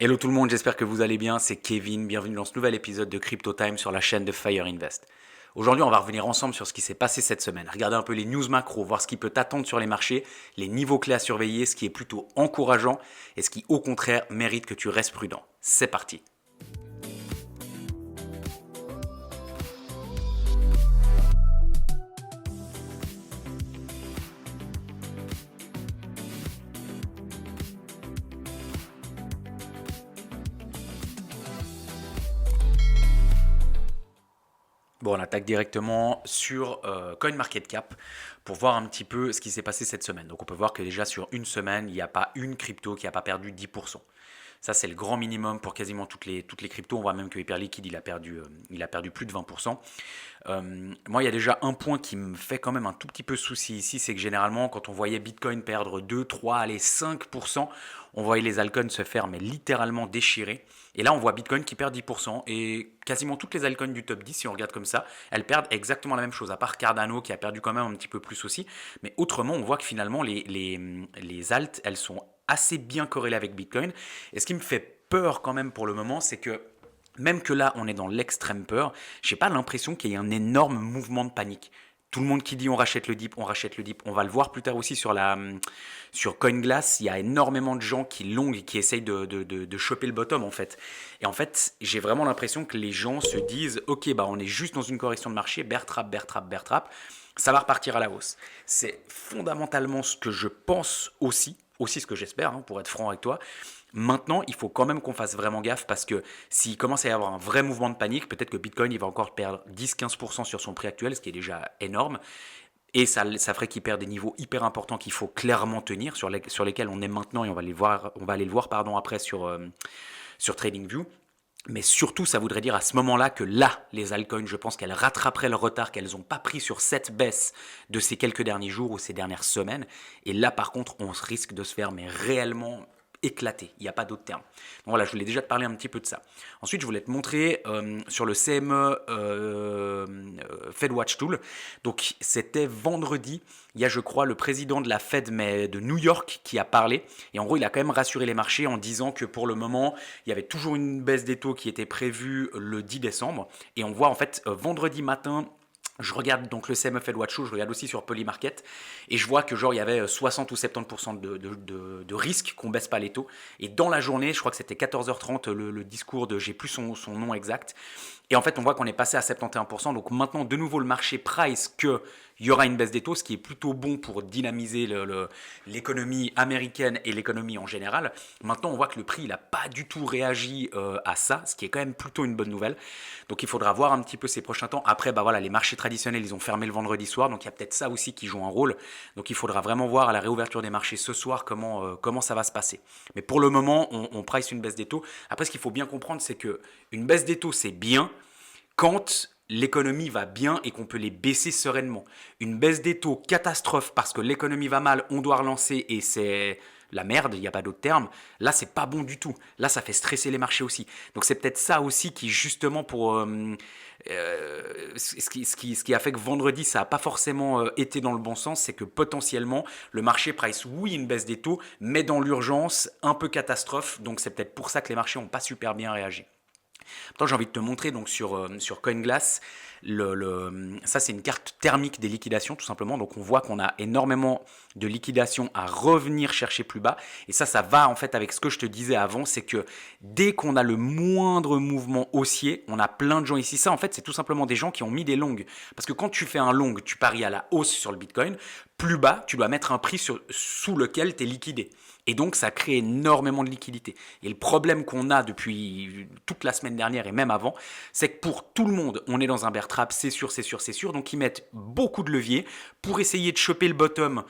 Hello tout le monde, j'espère que vous allez bien, c'est Kevin, bienvenue dans ce nouvel épisode de Crypto Time sur la chaîne de Fire Invest. Aujourd'hui on va revenir ensemble sur ce qui s'est passé cette semaine, regarder un peu les news macro, voir ce qui peut t'attendre sur les marchés, les niveaux clés à surveiller, ce qui est plutôt encourageant et ce qui au contraire mérite que tu restes prudent. C'est parti. Bon, on attaque directement sur CoinMarketCap pour voir un petit peu ce qui s'est passé cette semaine. Donc on peut voir que déjà sur une semaine, il n'y a pas une crypto qui n'a pas perdu 10%. Ça, c'est le grand minimum pour quasiment toutes les cryptos. On voit même que Hyperliquid, il a perdu plus de 20%. Moi, il y a déjà un point qui me fait quand même un tout petit peu souci ici, c'est que généralement, quand on voyait Bitcoin perdre 2, 3, allez 5%, on voyait les altcoins se faire mais littéralement déchirer. Et là, on voit Bitcoin qui perd 10%. Et quasiment toutes les altcoins du top 10, si on regarde comme ça, elles perdent exactement la même chose, à part Cardano qui a perdu quand même un petit peu plus aussi. Mais autrement, on voit que finalement, les alts, elles sont assez bien corrélées avec Bitcoin. Et ce qui me fait peur quand même pour le moment, c'est que même que là, on est dans l'extrême peur, j'ai pas l'impression qu'il y ait un énorme mouvement de panique. Tout le monde qui dit on rachète le dip, on rachète le dip. On va le voir plus tard aussi sur CoinGlass. Il y a énormément de gens qui longuent et qui essayent de choper le bottom en fait. Et en fait, j'ai vraiment l'impression que les gens se disent ok, bah on est juste dans une correction de marché, bear trap, bear trap, bear trap. Ça va repartir à la hausse. C'est fondamentalement ce que je pense aussi ce que j'espère, hein, pour être franc avec toi. Maintenant, il faut quand même qu'on fasse vraiment gaffe parce que s'il commence à y avoir un vrai mouvement de panique, peut-être que Bitcoin il va encore perdre 10-15% sur son prix actuel, ce qui est déjà énorme. Et ça ferait qu'il perd des niveaux hyper importants qu'il faut clairement tenir, sur lesquels on est maintenant et on va aller le voir pardon, après sur TradingView. Mais surtout, ça voudrait dire à ce moment-là que là, les altcoins, je pense qu'elles rattraperaient le retard qu'elles n'ont pas pris sur cette baisse de ces quelques derniers jours ou ces dernières semaines. Et là, par contre, on risque de se faire mais réellement éclater. Il n'y a pas d'autre terme. Donc voilà, je voulais déjà te parler un petit peu de ça. Ensuite, je voulais te montrer sur le CME FedWatch Tool. Donc, c'était vendredi. Il y a, je crois, le président de la Fed mais de New York qui a parlé. Et en gros, il a quand même rassuré les marchés en disant que pour le moment, il y avait toujours une baisse des taux qui était prévue le 10 décembre. Et on voit en fait vendredi matin, je regarde donc le CME FedWatch, je regarde aussi sur Polymarket et je vois que genre il y avait 60 ou 70% de risque qu'on baisse pas les taux. Et dans la journée, je crois que c'était 14h30 le discours de, j'ai plus son nom exact. Et en fait, on voit qu'on est passé à 71%. Donc maintenant, de nouveau, le marché price qu'il y aura une baisse des taux, ce qui est plutôt bon pour dynamiser l'économie américaine et l'économie en général. Maintenant, on voit que le prix n'a pas du tout réagi à ça, ce qui est quand même plutôt une bonne nouvelle. Donc il faudra voir un petit peu ces prochains temps. Après, bah voilà, les marchés traditionnels, ils ont fermé le vendredi soir, donc il y a peut-être ça aussi qui joue un rôle. Donc il faudra vraiment voir à la réouverture des marchés ce soir comment ça va se passer. Mais pour le moment, on price une baisse des taux. Après, ce qu'il faut bien comprendre, c'est que une baisse des taux, c'est bien quand l'économie va bien et qu'on peut les baisser sereinement. Une baisse des taux catastrophe parce que l'économie va mal, on doit relancer et c'est la merde, il n'y a pas d'autre terme. Là, c'est pas bon du tout. Là, ça fait stresser les marchés aussi. Donc c'est peut-être ça aussi qui, justement, ce qui a fait que vendredi, ça n'a pas forcément été dans le bon sens, c'est que potentiellement, le marché price, oui, une baisse des taux, mais dans l'urgence, un peu catastrophe. Donc c'est peut-être pour ça que les marchés n'ont pas super bien réagi. Maintenant, j'ai envie de te montrer donc sur CoinGlass, ça c'est une carte thermique des liquidations tout simplement. Donc on voit qu'on a énormément de liquidations à revenir chercher plus bas. Et ça va en fait avec ce que je te disais avant, c'est que dès qu'on a le moindre mouvement haussier, on a plein de gens ici. Ça en fait c'est tout simplement des gens qui ont mis des longues. Parce que quand tu fais un long, tu paries à la hausse sur le Bitcoin, plus bas, tu dois mettre un prix sous lequel tu es liquidé. Et donc, ça crée énormément de liquidité. Et le problème qu'on a depuis toute la semaine dernière et même avant, c'est que pour tout le monde, on est dans un bear trap, c'est sûr, c'est sûr, c'est sûr. Donc, ils mettent beaucoup de leviers pour essayer de choper le bottom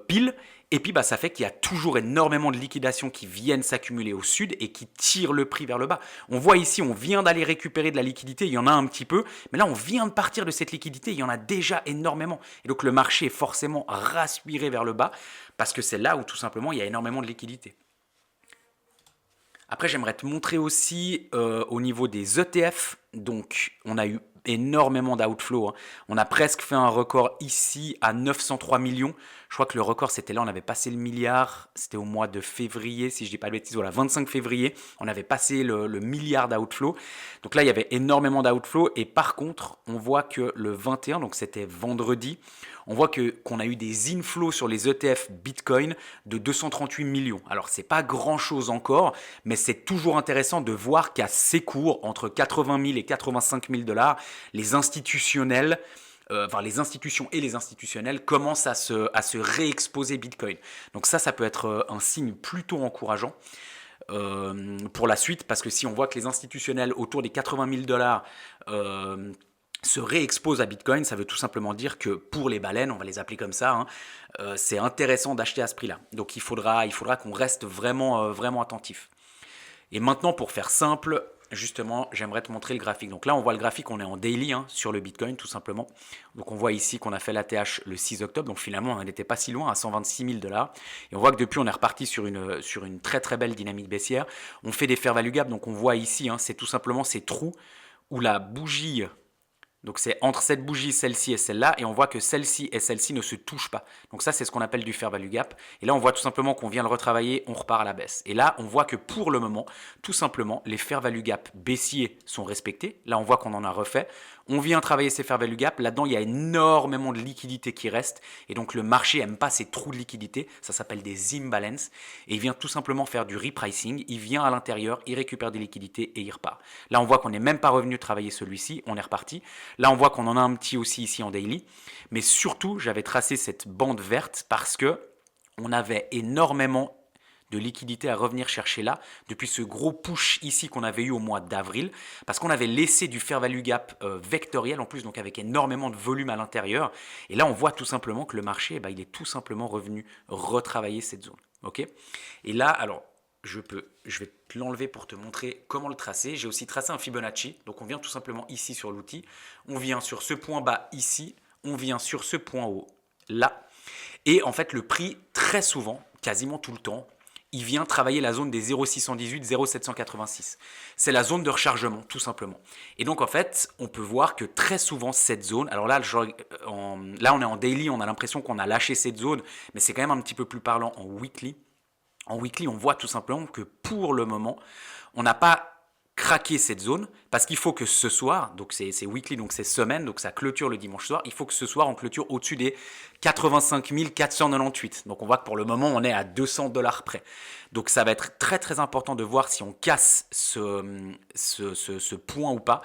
pile. Et puis, bah, ça fait qu'il y a toujours énormément de liquidations qui viennent s'accumuler au sud et qui tirent le prix vers le bas. On voit ici, on vient d'aller récupérer de la liquidité, il y en a un petit peu, mais là, on vient de partir de cette liquidité, il y en a déjà énormément. Et donc, le marché est forcément raspiré vers le bas parce que c'est là où tout simplement il y a énormément de liquidité. Après, j'aimerais te montrer aussi au niveau des ETF. Donc, on a eu énormément d'outflow, hein. On a presque fait un record ici à 903 millions. Je crois que le record, c'était là, on avait passé le milliard. C'était au mois de février, si je ne dis pas de bêtises. Voilà, 25 février, on avait passé le milliard d'outflow. Donc là, il y avait énormément d'outflow. Et par contre, on voit que le 21, donc c'était vendredi, on voit qu'on a eu des inflows sur les ETF Bitcoin de 238 millions. Alors, c'est pas grand-chose encore, mais c'est toujours intéressant de voir qu'à ces cours, entre 80 000 et 85 000 dollars, les institutionnels, les institutions et les institutionnels commencent à se réexposer Bitcoin. Donc ça peut être un signe plutôt encourageant pour la suite, parce que si on voit que les institutionnels autour des 80 000 dollars se réexposent à Bitcoin, ça veut tout simplement dire que pour les baleines, on va les appeler comme ça, hein, c'est intéressant d'acheter à ce prix-là. Donc il faudra qu'on reste vraiment attentif. Et maintenant, pour faire simple, justement, j'aimerais te montrer le graphique. Donc là, on voit le graphique, on est en daily sur le Bitcoin, tout simplement. Donc on voit ici qu'on a fait l'ATH le 6 octobre. Donc finalement, on n'était pas si loin, à 126 000 dollars. Et on voit que depuis, on est reparti sur une très belle dynamique baissière. On fait des fair value gap. Donc on voit ici, c'est tout simplement ces trous où la bougie... Donc c'est entre cette bougie, celle-ci et celle-là, et on voit que celle-ci et celle-ci ne se touchent pas. Donc ça, c'est ce qu'on appelle du fair value gap. Et là, on voit tout simplement qu'on vient le retravailler, on repart à la baisse. Et là, on voit que pour le moment, tout simplement, les fair value gap baissiers sont respectés. Là, on voit qu'on en a refait. On vient travailler ces fair value gap. Là-dedans, il y a énormément de liquidité qui reste. Et donc, le marché n'aime pas ces trous de liquidité. Ça s'appelle des imbalances. Et il vient tout simplement faire du repricing. Il vient à l'intérieur, il récupère des liquidités et il repart. Là, on voit qu'on n'est même pas revenu travailler celui-ci. On est reparti. Là, on voit qu'on en a un petit aussi ici en daily. Mais surtout, j'avais tracé cette bande verte parce que on avait énormément de liquidité à revenir chercher là, depuis ce gros push ici qu'on avait eu au mois d'avril, parce qu'on avait laissé du fair value gap vectoriel en plus, donc avec énormément de volume à l'intérieur. Et là, on voit tout simplement que le marché, il est tout simplement revenu retravailler cette zone. Okay, et là, alors, je vais te l'enlever pour te montrer comment le tracer. J'ai aussi tracé un Fibonacci, donc on vient tout simplement ici sur l'outil, on vient sur ce point bas ici, on vient sur ce point haut là, et en fait le prix très souvent, quasiment tout le temps, il vient travailler la zone des 0,618, 0,786. C'est la zone de rechargement, tout simplement. Et donc, en fait, on peut voir que très souvent, cette zone... Alors là, là on est en daily, on a l'impression qu'on a lâché cette zone, mais c'est quand même un petit peu plus parlant en weekly. En weekly, on voit tout simplement que pour le moment, on n'a pas craquer cette zone parce qu'il faut que ce soir, donc c'est weekly, donc c'est semaine, donc ça clôture le dimanche soir, il faut que ce soir on clôture au-dessus des 85 498. Donc on voit que pour le moment on est à 200 dollars près. Donc ça va être très important de voir si on casse ce point ou pas,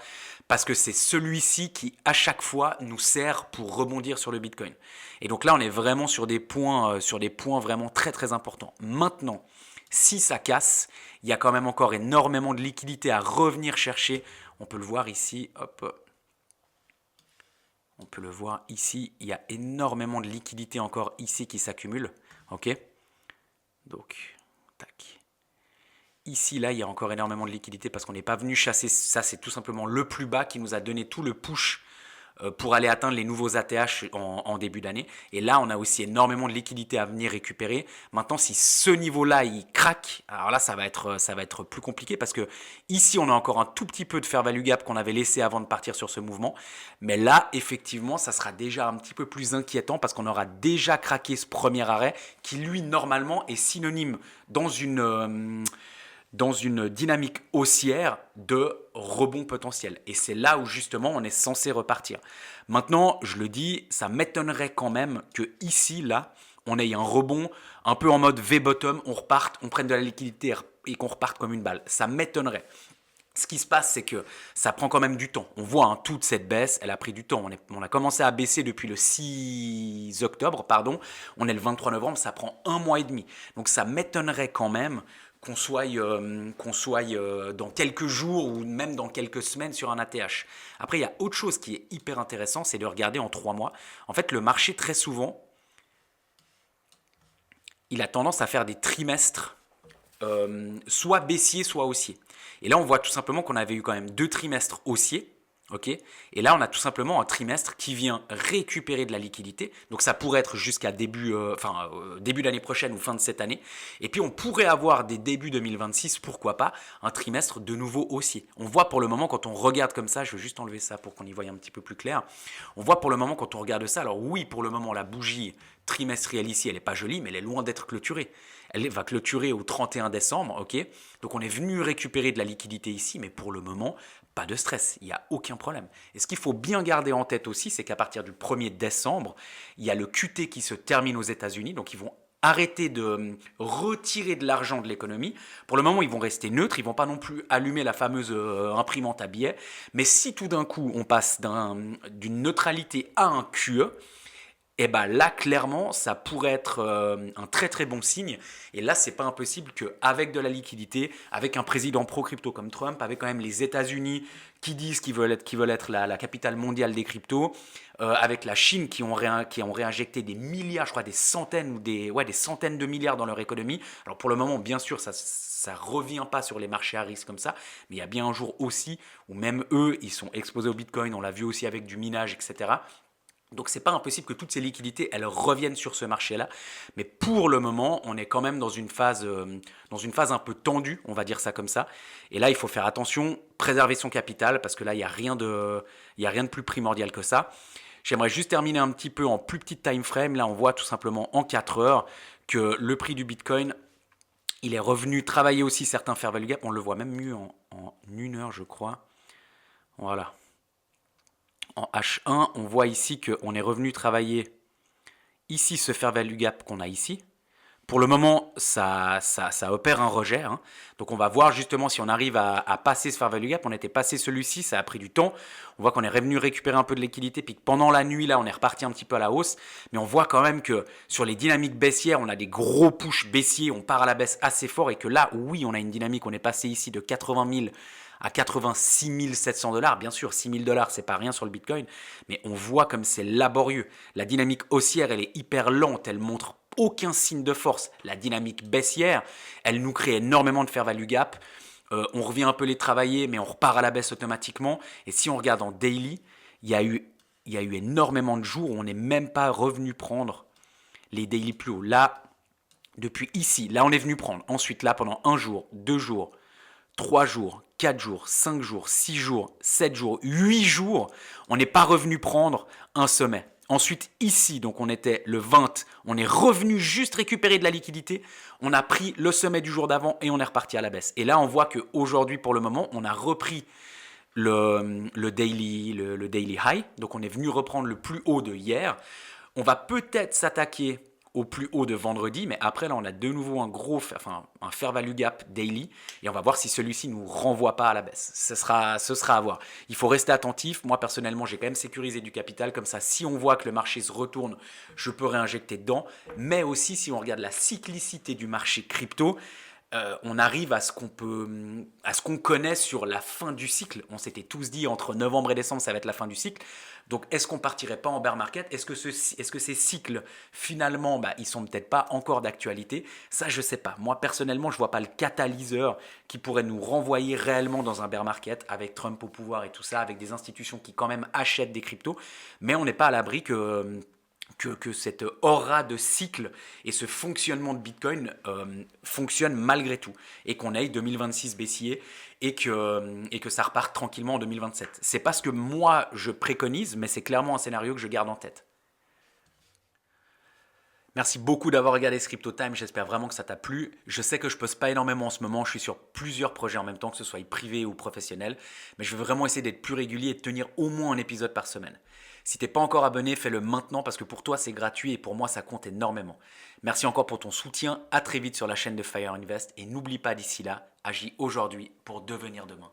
parce que c'est celui-ci qui à chaque fois nous sert pour rebondir sur le Bitcoin. Et donc là on est vraiment sur des points vraiment très importants. Maintenant, si ça casse, il y a quand même encore énormément de liquidité à revenir chercher. On peut le voir ici, hop. On peut le voir ici, il y a énormément de liquidité encore ici qui s'accumule. Ok. Donc, tac. Ici, là, il y a encore énormément de liquidité parce qu'on n'est pas venu chasser. Ça, c'est tout simplement le plus bas qui nous a donné tout le push pour aller atteindre les nouveaux ATH en début d'année. Et là, on a aussi énormément de liquidités à venir récupérer. Maintenant, si ce niveau-là, il craque, alors là, ça va être plus compliqué parce que ici, on a encore un tout petit peu de fair value gap qu'on avait laissé avant de partir sur ce mouvement. Mais là, effectivement, ça sera déjà un petit peu plus inquiétant parce qu'on aura déjà craqué ce premier arrêt qui, lui, normalement, est synonyme dans une dynamique haussière de rebond potentiel. Et c'est là où justement on est censé repartir. Maintenant, je le dis, ça m'étonnerait quand même que ici, là, on ait un rebond un peu en mode V-bottom, on prenne de la liquidité et qu'on reparte comme une balle. Ça m'étonnerait. Ce qui se passe, c'est que ça prend quand même du temps. On voit toute cette baisse, elle a pris du temps. On a commencé à baisser depuis le 6 octobre, pardon. On est le 23 novembre, ça prend 1 mois et demi. Donc ça m'étonnerait quand même qu'on soit dans quelques jours ou même dans quelques semaines sur un ATH. Après, il y a autre chose qui est hyper intéressant, c'est de regarder en 3 mois. En fait, le marché, très souvent, il a tendance à faire des trimestres soit baissiers, soit haussiers. Et là, on voit tout simplement qu'on avait eu quand même 2 trimestres haussiers. Ok. Et là, on a tout simplement un trimestre qui vient récupérer de la liquidité. Donc, ça pourrait être jusqu'à début d'année prochaine ou fin de cette année. Et puis, on pourrait avoir des débuts 2026, pourquoi pas, un trimestre de nouveau haussier. On voit pour le moment, quand on regarde comme ça, je vais juste enlever ça pour qu'on y voie un petit peu plus clair. On voit pour le moment, quand on regarde ça, alors oui, pour le moment, la bougie trimestrielle ici, elle n'est pas jolie, mais elle est loin d'être clôturée. Elle va clôturer au 31 décembre, ok. Donc, on est venu récupérer de la liquidité ici, mais pour le moment, pas de stress, il n'y a aucun problème. Et ce qu'il faut bien garder en tête aussi, c'est qu'à partir du 1er décembre, il y a le QT qui se termine aux États-Unis, donc ils vont arrêter de retirer de l'argent de l'économie. Pour le moment, ils vont rester neutres, ils vont pas non plus allumer la fameuse imprimante à billets. Mais si tout d'un coup, on passe d'une neutralité à un QE, et bien là, clairement, ça pourrait être un très très bon signe. Et là, c'est pas impossible qu'avec de la liquidité, avec un président pro-crypto comme Trump, avec quand même les États-Unis qui disent qu'ils veulent être la capitale mondiale des cryptos, avec la Chine qui ont réinjecté des milliards, je crois des centaines ou des centaines de milliards dans leur économie. Alors pour le moment, bien sûr, ça revient pas sur les marchés à risque comme ça, mais il y a bien un jour aussi où même eux, ils sont exposés au Bitcoin. On l'a vu aussi avec du minage, etc. Donc c'est pas impossible que toutes ces liquidités elles reviennent sur ce marché-là, mais pour le moment on est quand même dans une phase un peu tendue, on va dire ça comme ça. Et là il faut faire attention, préserver son capital parce que là il y a rien de plus primordial que ça. J'aimerais juste terminer un petit peu en plus petite time frame. Là on voit tout simplement en 4 heures que le prix du Bitcoin il est revenu travailler aussi certains fair value gap. On le voit même mieux en 1 heure je crois. Voilà. En H1, on voit ici qu'on est revenu travailler ici ce fair value gap qu'on a ici. Pour le moment, ça opère un rejet. Hein. Donc on va voir justement si on arrive à passer ce fair value gap. On était passé celui-ci, ça a pris du temps. On voit qu'on est revenu récupérer un peu de liquidité, puis que pendant la nuit, là, on est reparti un petit peu à la hausse. Mais on voit quand même que sur les dynamiques baissières, on a des gros push baissiers, on part à la baisse assez fort. Et que là, oui, on a une dynamique, on est passé ici de 80 000 à 86 700 dollars. Bien sûr, 6 000 dollars, c'est pas rien sur le Bitcoin, mais on voit comme c'est laborieux. La dynamique haussière, elle est hyper lente, elle montre aucun signe de force. La dynamique baissière, elle nous crée énormément de fair value gap. On revient un peu les travailler, mais on repart à la baisse automatiquement. Et si on regarde en daily, il y a eu énormément de jours où on n'est même pas revenu prendre les daily plus hauts. Là, depuis ici, là on est venu prendre. Ensuite, là, pendant 1 jour, 2 jours, 3 jours, 4 jours, 5 jours, 6 jours, 7 jours, 8 jours, on n'est pas revenu prendre un sommet. Ensuite, ici, donc on était le 20, on est revenu juste récupérer de la liquidité, on a pris le sommet du jour d'avant et on est reparti à la baisse. Et là, on voit qu'aujourd'hui, pour le moment, on a repris le daily high, donc on est venu reprendre le plus haut de hier. On va peut-être s'attaquer au plus haut de vendredi, mais après là on a de nouveau un fair value gap daily et on va voir si celui-ci nous renvoie pas à la baisse. Ce sera à voir. Il faut rester attentif. Moi personnellement j'ai quand même sécurisé du capital, comme ça si on voit que le marché se retourne, je peux réinjecter dedans. Mais aussi si on regarde la cyclicité du marché crypto, on arrive à ce qu'on connaît sur la fin du cycle. On s'était tous dit entre novembre et décembre, ça va être la fin du cycle. Donc, est-ce qu'on partirait pas en bear market? Est-ce que ces cycles, finalement, ils sont peut-être pas encore d'actualité? Ça, je sais pas. Moi, personnellement, je vois pas le catalyseur qui pourrait nous renvoyer réellement dans un bear market avec Trump au pouvoir et tout ça, avec des institutions qui quand même achètent des cryptos. Mais on n'est pas à l'abri que cette aura de cycle et ce fonctionnement de Bitcoin fonctionne malgré tout et qu'on aille 2026 baissier et que ça reparte tranquillement en 2027. C'est pas ce que moi je préconise, mais c'est clairement un scénario que je garde en tête. Merci beaucoup d'avoir regardé ce Crypto Time, j'espère vraiment que ça t'a plu. Je sais que je poste pas énormément en ce moment, je suis sur plusieurs projets en même temps, que ce soit privé ou professionnel, mais je veux vraiment essayer d'être plus régulier et de tenir au moins un épisode par semaine. Si t'es pas encore abonné, fais-le maintenant parce que pour toi c'est gratuit et pour moi ça compte énormément. Merci encore pour ton soutien, à très vite sur la chaîne de Fire Invest et n'oublie pas d'ici là, agis aujourd'hui pour devenir demain.